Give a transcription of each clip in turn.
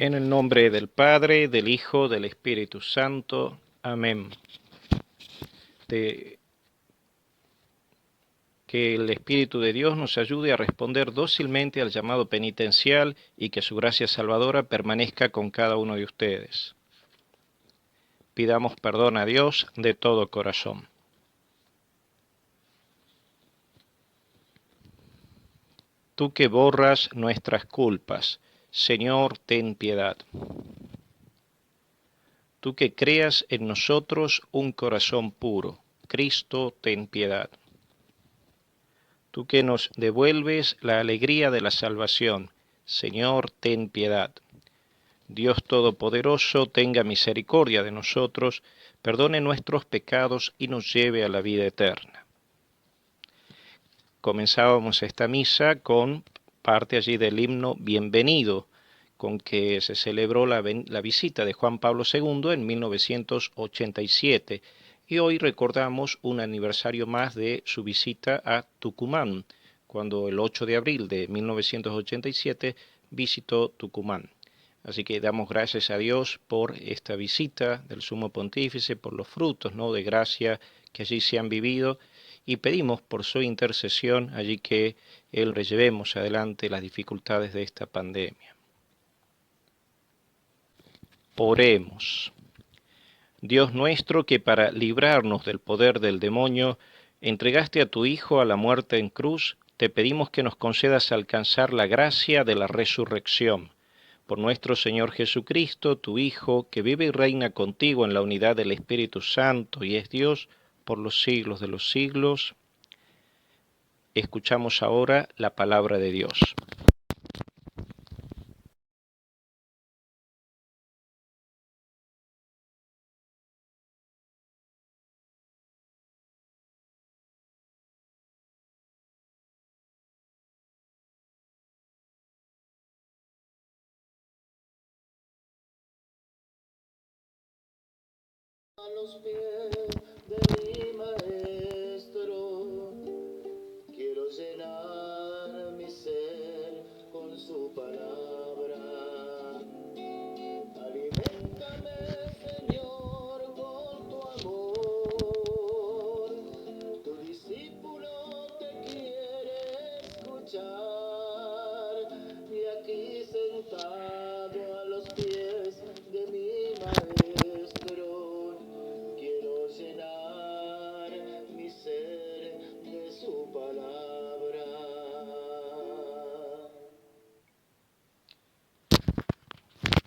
En el nombre del Padre, del Hijo, del Espíritu Santo. Amén. Que el Espíritu de Dios nos ayude a responder dócilmente al llamado penitencial y que su gracia salvadora permanezca con cada uno de ustedes. Pidamos perdón a Dios de todo corazón. Tú que borras nuestras culpas, Señor, ten piedad. Tú que creas en nosotros un corazón puro, Cristo, ten piedad. Tú que nos devuelves la alegría de la salvación, Señor, ten piedad. Dios Todopoderoso, tenga misericordia de nosotros, perdone nuestros pecados y nos lleve a la vida eterna. Comenzábamos esta misa con parte allí del himno Bienvenido, con que se celebró la visita de Juan Pablo II en 1987, y hoy recordamos un aniversario más de su visita a Tucumán, cuando el 8 de abril de 1987 visitó Tucumán. Así que damos gracias a Dios por esta visita del Sumo Pontífice, por los frutos, ¿no?, de gracia que allí se han vivido, y pedimos por su intercesión allí que Él llevemos adelante las dificultades de esta pandemia. Oremos. Dios nuestro, que para librarnos del poder del demonio entregaste a tu Hijo a la muerte en cruz, te pedimos que nos concedas alcanzar la gracia de la resurrección. Por nuestro Señor Jesucristo, tu Hijo, que vive y reina contigo en la unidad del Espíritu Santo y es Dios por los siglos de los siglos. Escuchamos ahora la palabra de Dios. A los pies de mi maestro, quiero llenar mi ser con su palabra. Aliméntame, Señor, con tu amor. Tu discípulo te quiere escuchar, y aquí sentado a los pies de mi maestro, quiero llenar mi ser de su palabra.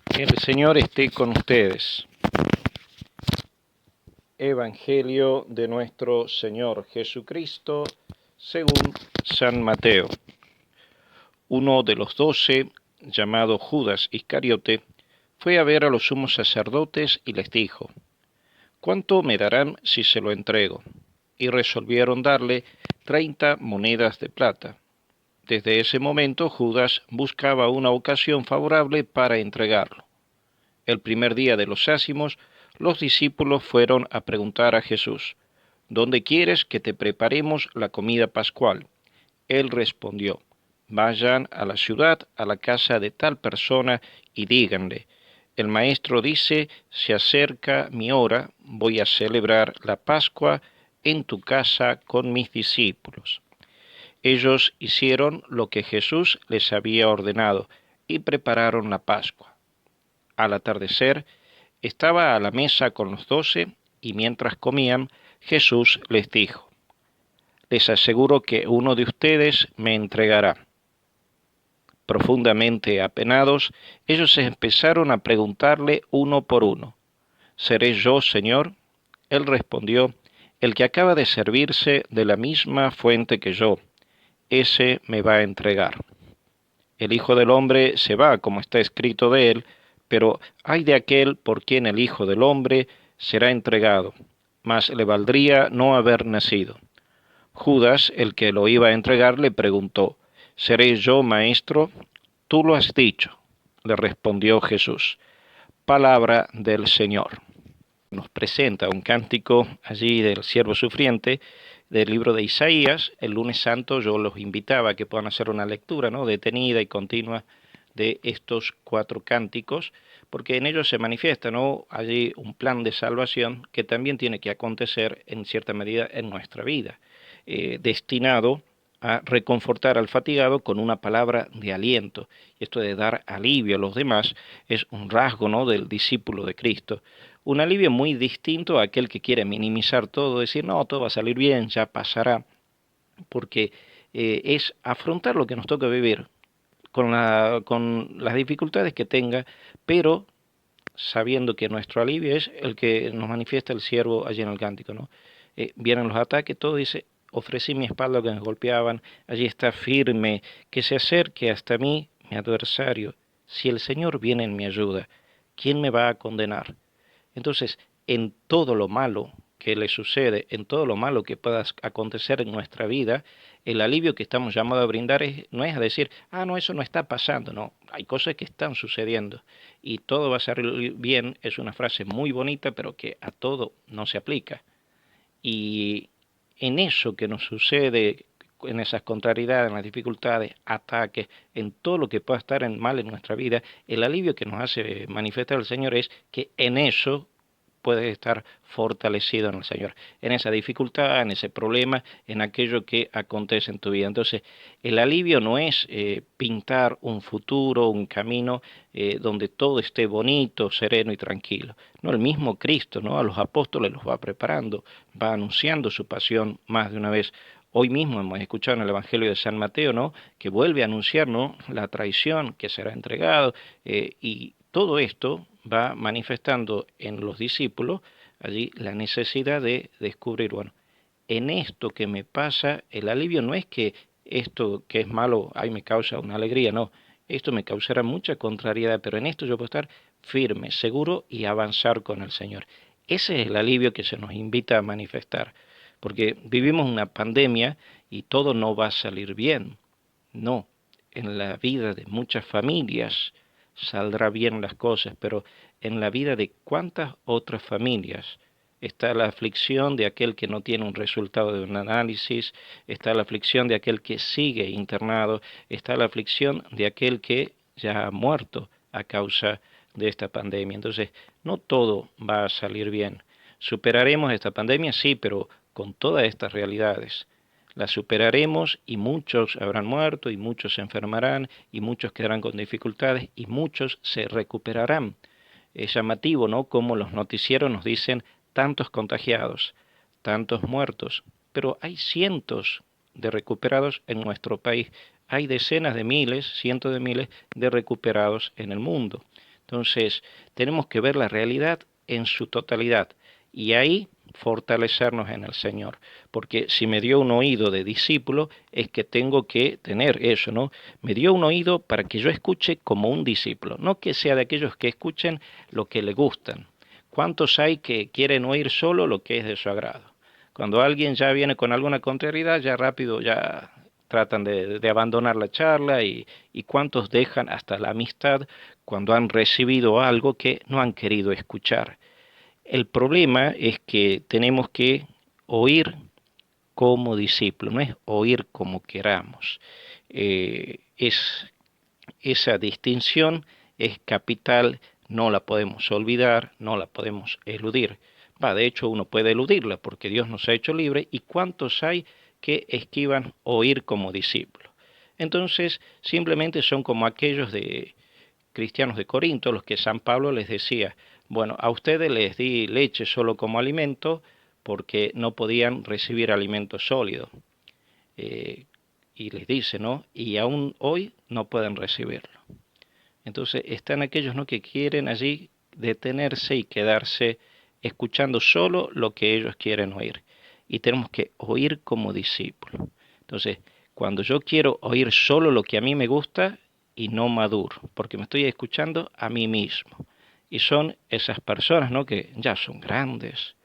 El Señor esté con ustedes. Evangelio de nuestro Señor Jesucristo según San Mateo. Uno de los 12, llamado Judas Iscariote, fue a ver a los sumos sacerdotes y les dijo: ¿cuánto me darán si se lo entrego? Y resolvieron darle 30 monedas de plata. Desde ese momento Judas buscaba una ocasión favorable para entregarlo. El primer día de los ácimos, los discípulos fueron a preguntar a Jesús: ¿dónde quieres que te preparemos la comida pascual? Él respondió: vayan a la ciudad, a la casa de tal persona, y díganle: el maestro dice, se acerca mi hora, voy a celebrar la Pascua en tu casa con mis discípulos. Ellos hicieron lo que Jesús les había ordenado y prepararon la Pascua. Al atardecer, estaba a la mesa con los 12, y mientras comían, Jesús les dijo: les aseguro que uno de ustedes me entregará. Profundamente apenados, ellos empezaron a preguntarle uno por uno: ¿seré yo, Señor? Él respondió: el que acaba de servirse de la misma fuente que yo, ese me va a entregar. El Hijo del Hombre se va, como está escrito de él, pero ay de aquel por quien el Hijo del Hombre será entregado, mas le valdría no haber nacido. Judas, el que lo iba a entregar, le preguntó: ¿seré yo, maestro? Tú lo has dicho, le respondió Jesús. Palabra del Señor. Nos presenta un cántico allí del siervo sufriente del libro de Isaías. El lunes santo yo los invitaba a que puedan hacer una lectura, ¿no?, detenida y continua de estos 4 cánticos, porque en ellos se manifiesta, ¿no?, allí un plan de salvación que también tiene que acontecer en cierta medida en nuestra vida, destinado a reconfortar al fatigado con una palabra de aliento. Y esto de dar alivio a los demás es un rasgo, ¿no?, del discípulo de Cristo. Un alivio muy distinto a aquel que quiere minimizar todo, decir, no, todo va a salir bien, ya pasará, porque es afrontar lo que nos toca vivir con las dificultades que tenga, pero sabiendo que nuestro alivio es el que nos manifiesta el siervo allí en el cántico, ¿no? Vienen los ataques, todo dice, ofrecí mi espalda a que me golpeaban, allí está firme, que se acerque hasta mí mi adversario. Si el Señor viene en mi ayuda, ¿quién me va a condenar? Entonces, en todo lo malo que le sucede, en todo lo malo que pueda acontecer en nuestra vida, el alivio que estamos llamados a brindar no es a decir, ah, no, eso no está pasando, no, hay cosas que están sucediendo y todo va a salir bien, es una frase muy bonita, pero que a todo no se aplica. Y en eso que nos sucede, en esas contrariedades, en las dificultades, ataques, en todo lo que pueda estar en mal en nuestra vida, el alivio que nos hace manifestar el Señor es que en eso puedes estar fortalecido en el Señor, en esa dificultad, en ese problema, en aquello que acontece en tu vida. Entonces, el alivio no es pintar un futuro, un camino donde todo esté bonito, sereno y tranquilo. No, el mismo Cristo, ¿no?, a los apóstoles los va preparando, va anunciando su pasión más de una vez. Hoy mismo hemos escuchado en el Evangelio de San Mateo, ¿no?, que vuelve a anunciar, ¿no?, la traición que será entregado, y todo esto va manifestando en los discípulos allí la necesidad de descubrir, bueno, en esto que me pasa, el alivio no es que esto que es malo, ay, me causa una alegría, no, esto me causará mucha contrariedad, pero en esto yo puedo estar firme, seguro y avanzar con el Señor. Ese es el alivio que se nos invita a manifestar, porque vivimos una pandemia y todo no va a salir bien. No, en la vida de muchas familias saldrá bien las cosas, pero en la vida de cuántas otras familias está la aflicción de aquel que no tiene un resultado de un análisis, está la aflicción de aquel que sigue internado, está la aflicción de aquel que ya ha muerto a causa de esta pandemia. Entonces, no todo va a salir bien. ¿Superaremos esta pandemia? Sí, pero con todas estas realidades. La superaremos y muchos habrán muerto y muchos se enfermarán y muchos quedarán con dificultades y muchos se recuperarán. Es llamativo, ¿no?, como los noticieros nos dicen tantos contagiados, tantos muertos, pero hay cientos de recuperados en nuestro país. Hay decenas de miles, cientos de miles de recuperados en el mundo. Entonces, tenemos que ver la realidad en su totalidad y ahí fortalecernos en el Señor, porque si me dio un oído de discípulo es que tengo que tener eso, ¿no? Me dio un oído para que yo escuche como un discípulo, no que sea de aquellos que escuchen lo que le gustan. ¿Cuántos hay que quieren oír solo lo que es de su agrado? Cuando alguien ya viene con alguna contrariedad, ya rápido ya tratan de abandonar la charla y cuántos dejan hasta la amistad cuando han recibido algo que no han querido escuchar. El problema es que tenemos que oír como discípulo, no es oír como queramos. Esa distinción es capital, no la podemos olvidar, no la podemos eludir. De hecho, uno puede eludirla porque Dios nos ha hecho libre y cuántos hay que esquivan oír como discípulo. Entonces, simplemente son como aquellos de cristianos de Corinto, los que San Pablo les decía, bueno, a ustedes les di leche solo como alimento porque no podían recibir alimento sólido. Y les dice, ¿no? Y aún hoy no pueden recibirlo. Entonces están aquellos, ¿no?, que quieren allí detenerse y quedarse escuchando solo lo que ellos quieren oír. Y tenemos que oír como discípulos. Entonces, cuando yo quiero oír solo lo que a mí me gusta y no maduro, porque me estoy escuchando a mí mismo. Y son esas personas, ¿no?, que ya son grandes,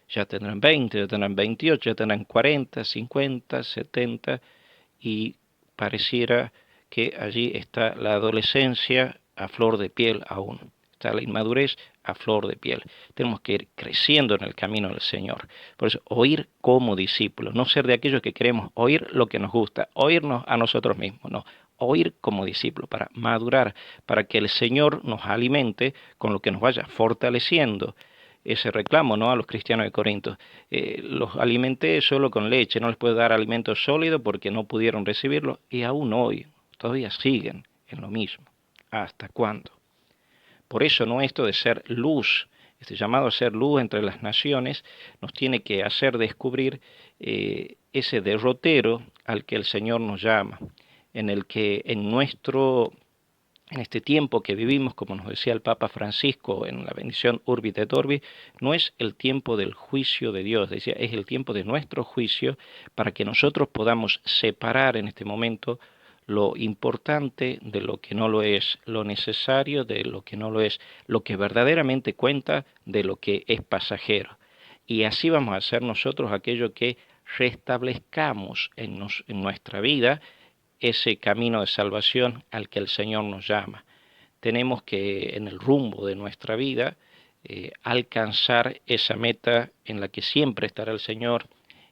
ya tendrán 20, ya tendrán 28, ya tendrán 40, 50, 70, y pareciera que allí está la adolescencia a flor de piel aún, está la inmadurez a flor de piel. Tenemos que ir creciendo en el camino del Señor. Por eso, oír como discípulos, no ser de aquellos que queremos oír lo que nos gusta, oírnos a nosotros mismos, no, oír como discípulos, para madurar, para que el Señor nos alimente con lo que nos vaya fortaleciendo. Ese reclamo, ¿no?, a los cristianos de Corinto. Los alimenté solo con leche, no les puedo dar alimento sólido porque no pudieron recibirlo, y aún hoy todavía siguen en lo mismo. ¿Hasta cuándo? Por eso, ¿no?, esto de ser luz, este llamado a ser luz entre las naciones, nos tiene que hacer descubrir ese derrotero al que el Señor nos llama, en el que en este tiempo que vivimos, como nos decía el Papa Francisco en la bendición Urbi et Orbi, no es el tiempo del juicio de Dios, decía, es el tiempo de nuestro juicio, para que nosotros podamos separar en este momento lo importante de lo que no lo es, lo necesario de lo que no lo es, lo que verdaderamente cuenta de lo que es pasajero. Y así vamos a hacer nosotros aquello que restablezcamos en nuestra vida ese camino de salvación al que el Señor nos llama. Tenemos que, en el rumbo de nuestra vida, alcanzar esa meta en la que siempre estará el Señor,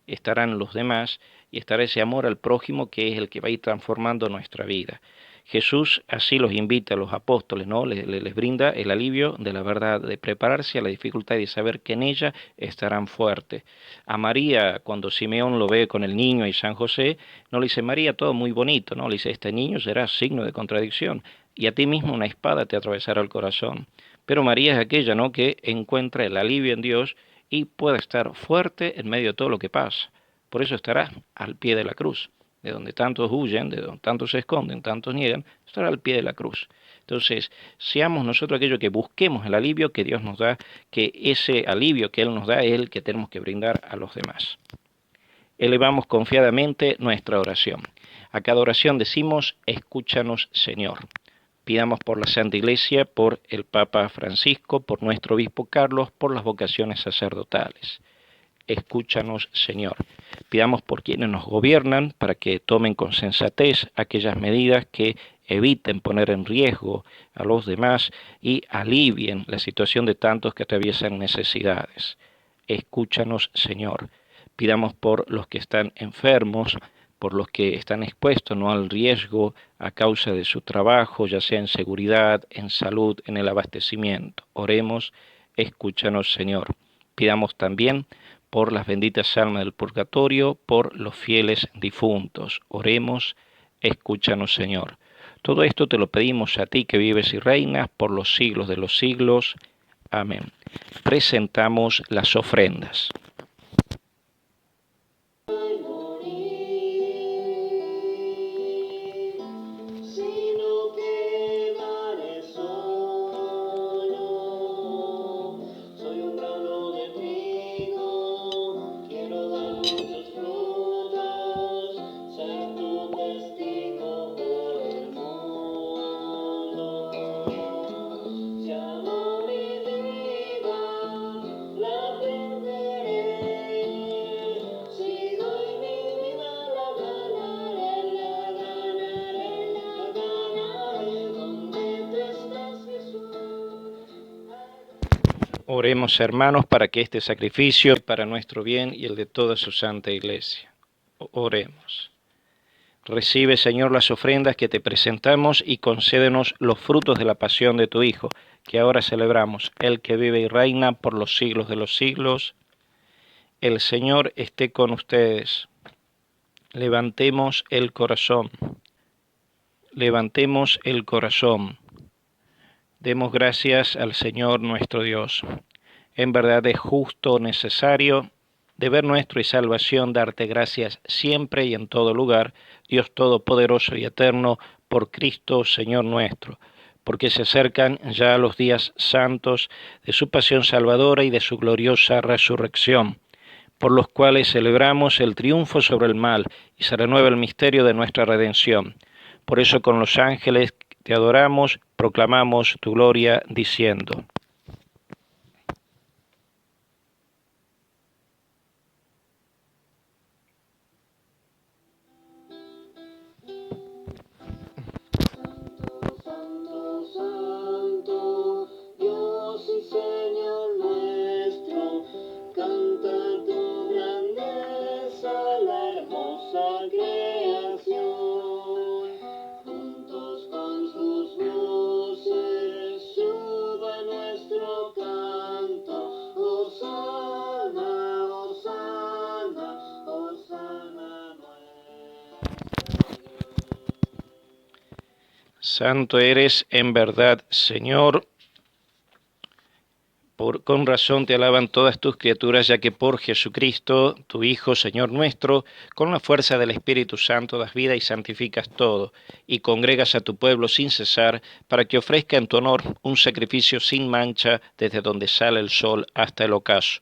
estarán los demás y estará ese amor al prójimo que es el que va a ir transformando nuestra vida. Jesús así los invita a los apóstoles, ¿no? Les brinda el alivio de la verdad, de prepararse a la dificultad y de saber que en ella estarán fuertes. A María, cuando Simeón lo ve con el niño y San José, no le dice, María, todo muy bonito, ¿no? Le dice, este niño será signo de contradicción y a ti mismo una espada te atravesará el corazón. Pero María es aquella, ¿no?, que encuentra el alivio en Dios y puede estar fuerte en medio de todo lo que pasa. Por eso estará al pie de la cruz. De donde tantos huyen, de donde tantos se esconden, tantos niegan, estará al pie de la cruz. Entonces, seamos nosotros aquellos que busquemos el alivio que Dios nos da, que ese alivio que Él nos da es el que tenemos que brindar a los demás. Elevamos confiadamente nuestra oración. A cada oración decimos, escúchanos, Señor. Pidamos por la Santa Iglesia, por el Papa Francisco, por nuestro Obispo Carlos, por las vocaciones sacerdotales. Escúchanos, Señor. Pidamos por quienes nos gobiernan para que tomen con sensatez aquellas medidas que eviten poner en riesgo a los demás y alivien la situación de tantos que atraviesan necesidades. Escúchanos, Señor. Pidamos por los que están enfermos, por los que están expuestos, ¿no?, al riesgo a causa de su trabajo, ya sea en seguridad, en salud, en el abastecimiento. Oremos, escúchanos, Señor. Pidamos también por las benditas almas del purgatorio, por los fieles difuntos. Oremos, escúchanos, Señor. Todo esto te lo pedimos a ti que vives y reinas por los siglos de los siglos. Amén. Presentamos las ofrendas. Oremos, hermanos, para que este sacrificio sea para nuestro bien y el de toda su santa Iglesia. Oremos. Recibe, Señor, las ofrendas que te presentamos y concédenos los frutos de la pasión de tu Hijo, que ahora celebramos, el que vive y reina por los siglos de los siglos. El Señor esté con ustedes. Levantemos el corazón. Levantemos el corazón. Demos gracias al Señor nuestro Dios. En verdad es justo, necesario, deber nuestro y salvación, darte gracias siempre y en todo lugar, Dios Todopoderoso y Eterno, por Cristo, Señor nuestro, porque se acercan ya los días santos de su pasión salvadora y de su gloriosa resurrección, por los cuales celebramos el triunfo sobre el mal y se renueva el misterio de nuestra redención. Por eso con los ángeles te adoramos, proclamamos tu gloria, diciendo: Santo eres en verdad, Señor. Con razón te alaban todas tus criaturas, ya que por Jesucristo, tu Hijo, Señor nuestro, con la fuerza del Espíritu Santo das vida y santificas todo, y congregas a tu pueblo sin cesar, para que ofrezca en tu honor un sacrificio sin mancha desde donde sale el sol hasta el ocaso.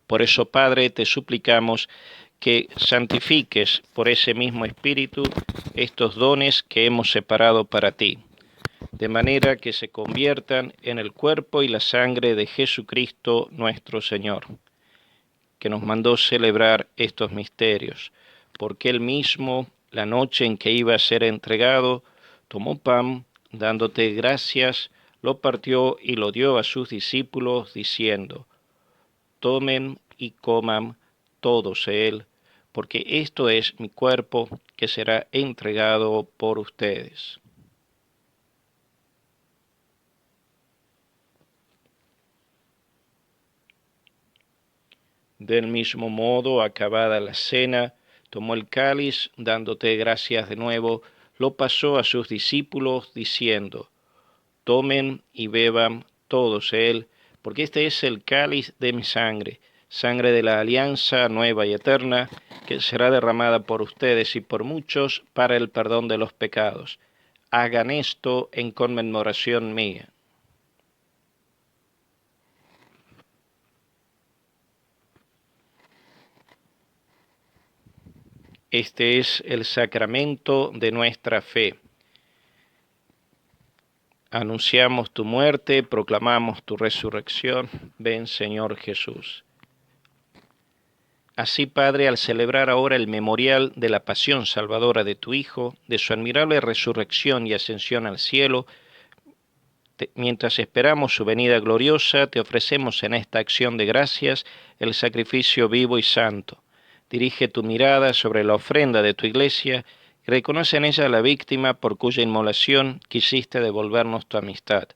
Por eso, Padre, te suplicamos que santifiques por ese mismo Espíritu estos dones que hemos separado para ti, de manera que se conviertan en el cuerpo y la sangre de Jesucristo nuestro Señor, que nos mandó celebrar estos misterios, porque Él mismo, la noche en que iba a ser entregado, tomó pan, dándote gracias, lo partió y lo dio a sus discípulos, diciendo: tomen y coman todos de él, porque esto es mi cuerpo que será entregado por ustedes. Del mismo modo, acabada la cena, tomó el cáliz, dándote gracias de nuevo, lo pasó a sus discípulos, diciendo: tomen y beban todos él, porque este es el cáliz de mi sangre, sangre de la alianza nueva y eterna, que será derramada por ustedes y por muchos para el perdón de los pecados. Hagan esto en conmemoración mía. Este es el sacramento de nuestra fe. Anunciamos tu muerte, proclamamos tu resurrección. Ven, Señor Jesús. Así, Padre, al celebrar ahora el memorial de la pasión salvadora de tu Hijo, de su admirable resurrección y ascensión al cielo, mientras esperamos su venida gloriosa, te ofrecemos en esta acción de gracias el sacrificio vivo y santo. Dirige tu mirada sobre la ofrenda de tu Iglesia y reconoce en ella la víctima por cuya inmolación quisiste devolvernos tu amistad,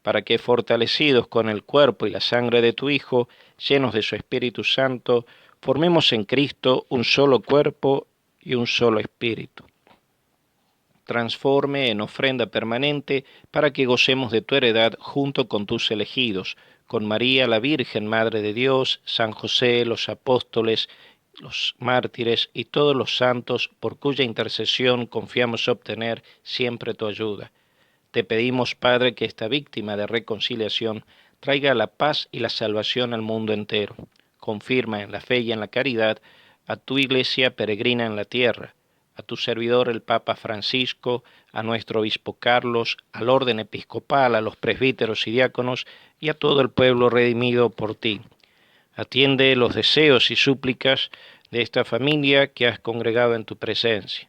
para que, fortalecidos con el cuerpo y la sangre de tu Hijo, llenos de su Espíritu Santo, formemos en Cristo un solo cuerpo y un solo espíritu. Transforme en ofrenda permanente para que gocemos de tu heredad junto con tus elegidos, con María la Virgen, Madre de Dios, San José, los apóstoles, los mártires y todos los santos, por cuya intercesión confiamos obtener siempre tu ayuda. Te pedimos, Padre, que esta víctima de reconciliación traiga la paz y la salvación al mundo entero. Confirma en la fe y en la caridad a tu Iglesia peregrina en la tierra, a tu servidor el Papa Francisco, a nuestro obispo Carlos, al orden episcopal, a los presbíteros y diáconos y a todo el pueblo redimido por ti. Atiende los deseos y súplicas de esta familia que has congregado en tu presencia.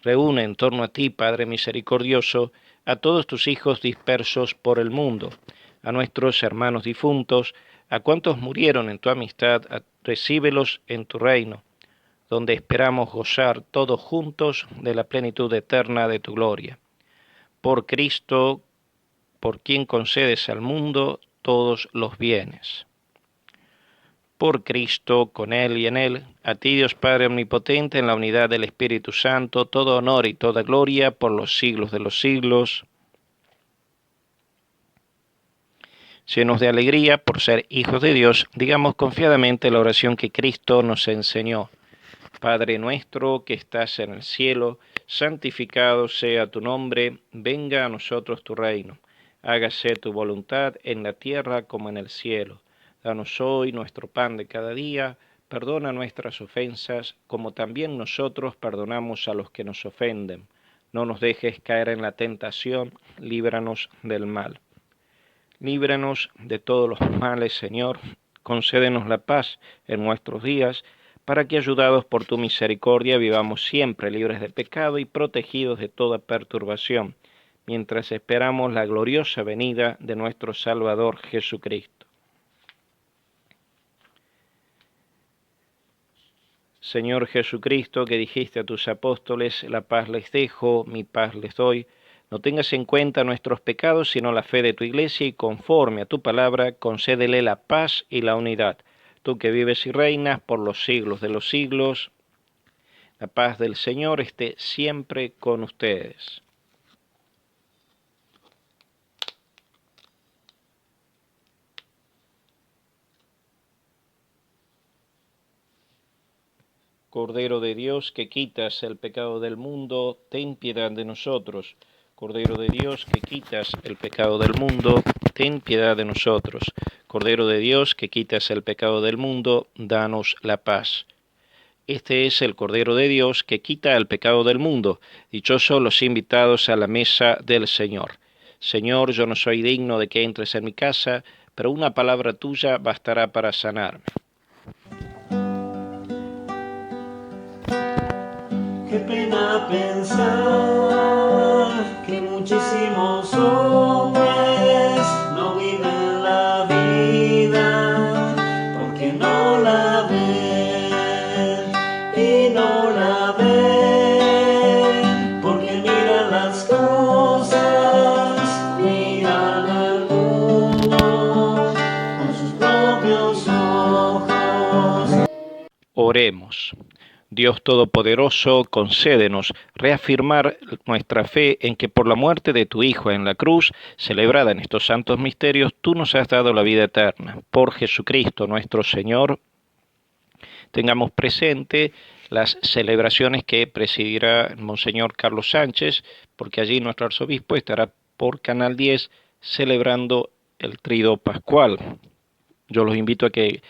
Reúne en torno a ti, Padre misericordioso, a todos tus hijos dispersos por el mundo, a nuestros hermanos difuntos, a cuantos murieron en tu amistad, recíbelos en tu reino, donde esperamos gozar todos juntos de la plenitud eterna de tu gloria. Por Cristo, por quien concedes al mundo todos los bienes. Por Cristo, con Él y en Él, a ti Dios Padre Omnipotente, en la unidad del Espíritu Santo, todo honor y toda gloria por los siglos de los siglos. Llenos de alegría por ser hijos de Dios, digamos confiadamente la oración que Cristo nos enseñó. Padre nuestro que estás en el cielo, santificado sea tu nombre, venga a nosotros tu reino. Hágase tu voluntad en la tierra como en el cielo. Danos hoy nuestro pan de cada día, perdona nuestras ofensas, como también nosotros perdonamos a los que nos ofenden. No nos dejes caer en la tentación, líbranos del mal. Líbranos de todos los males, Señor, concédenos la paz en nuestros días, para que, ayudados por tu misericordia, vivamos siempre libres de pecado y protegidos de toda perturbación, mientras esperamos la gloriosa venida de nuestro Salvador Jesucristo. Señor Jesucristo, que dijiste a tus apóstoles, la paz les dejo, mi paz les doy, no tengas en cuenta nuestros pecados, sino la fe de tu Iglesia, y conforme a tu palabra, concédele la paz y la unidad. Tú que vives y reinas por los siglos de los siglos, la paz del Señor esté siempre con ustedes. Cordero de Dios, que quitas el pecado del mundo, ten piedad de nosotros. Cordero de Dios, que quitas el pecado del mundo, ten piedad de nosotros. Cordero de Dios, que quitas el pecado del mundo, danos la paz. Este es el Cordero de Dios que quita el pecado del mundo. Dichosos los invitados a la mesa del Señor. Señor, yo no soy digno de que entres en mi casa, pero una palabra tuya bastará para sanarme. Qué pena pensar que muchísimos hombres no viven la vida porque no la ven y no la ven porque miran las cosas, miran al mundo con sus propios ojos. Oremos. Dios Todopoderoso, concédenos reafirmar nuestra fe en que por la muerte de tu Hijo en la cruz, celebrada en estos santos misterios, tú nos has dado la vida eterna. Por Jesucristo nuestro Señor, tengamos presente las celebraciones que presidirá el Monseñor Carlos Sánchez, porque allí nuestro arzobispo estará por Canal 10 celebrando el Tríodo Pascual. Yo los invito a que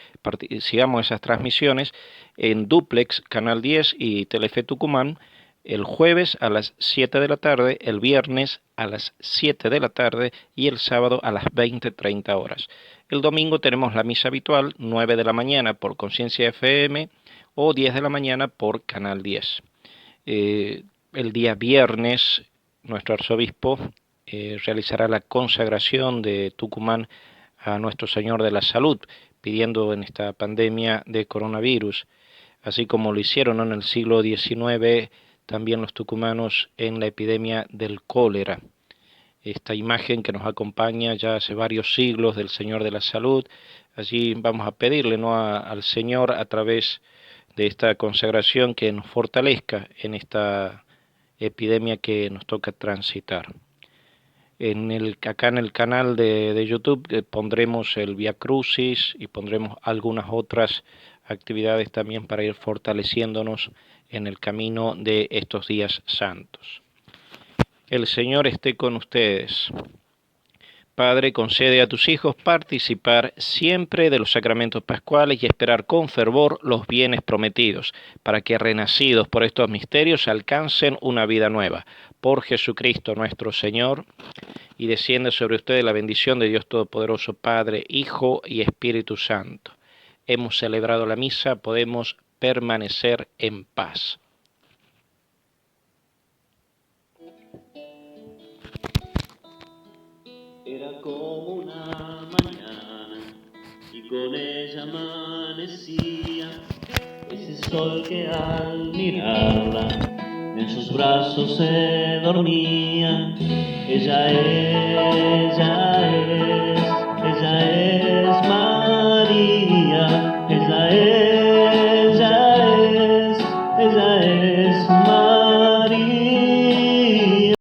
sigamos esas transmisiones en Duplex, Canal 10 y Telefe Tucumán, el jueves a las 7 de la tarde, el viernes a las 7 de la tarde y el sábado a las 20:30 horas. El domingo tenemos la misa habitual, 9 de la mañana por Conciencia FM o 10 de la mañana por Canal 10. El día viernes, nuestro arzobispo realizará la consagración de Tucumán a Nuestro Señor de la Salud, pidiendo en esta pandemia de coronavirus, así como lo hicieron en el siglo XIX también los tucumanos en la epidemia del cólera. Esta imagen que nos acompaña ya hace varios siglos del Señor de la Salud, allí vamos a pedirle al Señor a través de esta consagración que nos fortalezca en esta epidemia que nos toca transitar. Acá en el canal de YouTube pondremos el Vía Crucis y pondremos algunas otras actividades también para ir fortaleciéndonos en el camino de estos días santos. El Señor esté con ustedes. Padre, concede a tus hijos participar siempre de los sacramentos pascuales y esperar con fervor los bienes prometidos, para que renacidos por estos misterios alcancen una vida nueva. Por Jesucristo nuestro Señor, y descienda sobre ustedes la bendición de Dios Todopoderoso, Padre, Hijo y Espíritu Santo. Hemos celebrado la misa, podemos permanecer en paz. Era como una mañana y con ella amanecía ese sol que al mirarla en sus brazos se dormía. Ella